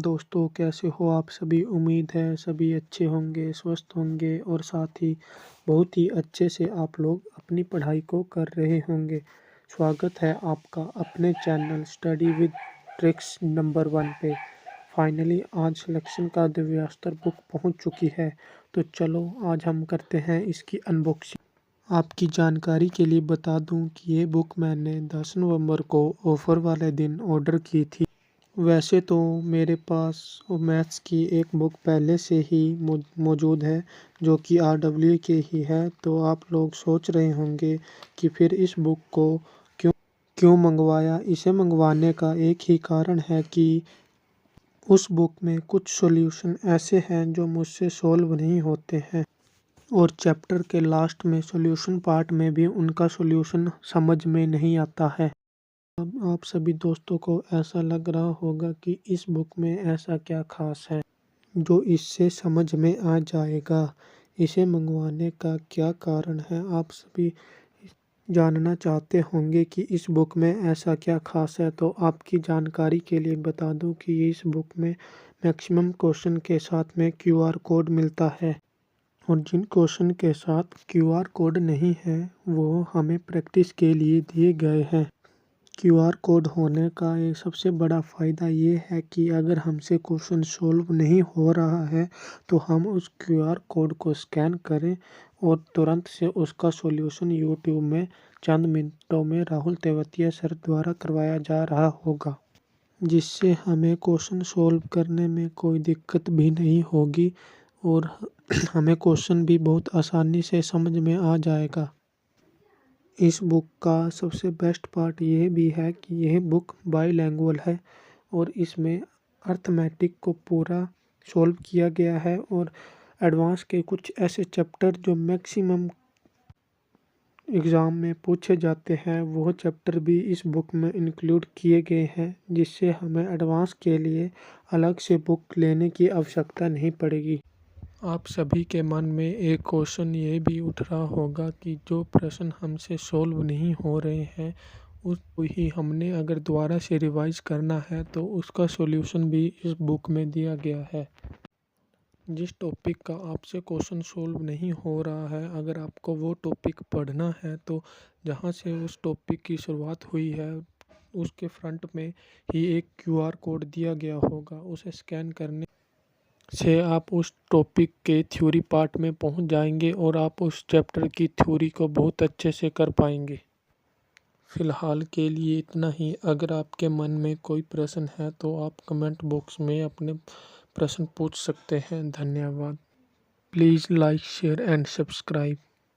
दोस्तों, कैसे हो आप सभी। उम्मीद है सभी अच्छे होंगे, स्वस्थ होंगे और साथ ही बहुत ही अच्छे से आप लोग अपनी पढ़ाई को कर रहे होंगे। स्वागत है आपका अपने channel study with tricks number 1 पे। फाइनली आज सिलेक्शन का दिव्यास्त्र बुक पहुंच चुकी है, तो चलो आज हम करते हैं इसकी अनबॉक्सिंग। आपकी जानकारी के लिए बता दूं कि ये बुक मैंने 10 नवंबर को ऑफ़र वाले दिन ऑर्डर की थी। वैसे तो मेरे पास मैथ्स की एक बुक पहले से ही मौजूद है, जो कि RWA की ही है। तो आप लोग सोच रहे होंगे कि फिर इस बुक को क्यों क्यों मंगवाया। इसे मंगवाने का एक ही कारण है कि उस बुक में कुछ सॉल्यूशन ऐसे हैं जो मुझसे सॉल्व नहीं होते हैं, और चैप्टर के लास्ट में सॉल्यूशन पार्ट में भी उनका सॉल्यूशन समझ में नहीं आता है। अब आप सभी दोस्तों को ऐसा लग रहा होगा कि इस बुक में ऐसा क्या खास है जो इससे समझ में आ जाएगा। इसे मंगवाने का क्या कारण है, आप सभी जानना चाहते होंगे कि इस बुक में ऐसा क्या खास है। तो आपकी जानकारी के लिए बता दूं कि इस बुक में मैक्सिमम क्वेश्चन के साथ में QR कोड मिलता है, और जिन क्वेश्चन के साथ QR कोड नहीं है वो हमें प्रैक्टिस के लिए दिए गए हैं। QR कोड होने का एक सबसे बड़ा फ़ायदा ये है कि अगर हमसे क्वेश्चन सॉल्व नहीं हो रहा है तो हम उस QR कोड को स्कैन करें और तुरंत से उसका सॉल्यूशन यूट्यूब में चंद मिनटों में राहुल तेवतिया सर द्वारा करवाया जा रहा होगा, जिससे हमें क्वेश्चन सॉल्व करने में कोई दिक्कत भी नहीं होगी और हमें क्वेश्चन भी बहुत आसानी से समझ में आ जाएगा। इस बुक का सबसे बेस्ट पार्ट ये भी है कि यह बुक बाईलैंग्वेज है और इसमें अर्थमेटिक को पूरा सॉल्व किया गया है, और एडवांस के कुछ ऐसे चैप्टर जो मैक्सिमम एग्ज़ाम में पूछे जाते हैं वो चैप्टर भी इस बुक में इंक्लूड किए गए हैं, जिससे हमें एडवांस के लिए अलग से बुक लेने की आवश्यकता नहीं पड़ेगी। आप सभी के मन में एक क्वेश्चन ये भी उठ रहा होगा कि जो प्रश्न हमसे सॉल्व नहीं हो रहे हैं उसको ही हमने अगर दोबारा से रिवाइज करना है तो उसका सॉल्यूशन भी इस बुक में दिया गया है। जिस टॉपिक का आपसे क्वेश्चन सॉल्व नहीं हो रहा है, अगर आपको वो टॉपिक पढ़ना है तो जहाँ से उस टॉपिक की शुरुआत हुई है उसके फ्रंट में ही एक QR कोड दिया गया होगा। उसे स्कैन करने से आप उस टॉपिक के थ्योरी पार्ट में पहुंच जाएंगे और आप उस चैप्टर की थ्योरी को बहुत अच्छे से कर पाएंगे। फ़िलहाल के लिए इतना ही। अगर आपके मन में कोई प्रश्न है तो आप कमेंट बॉक्स में अपने प्रश्न पूछ सकते हैं। धन्यवाद। Please like, share and subscribe.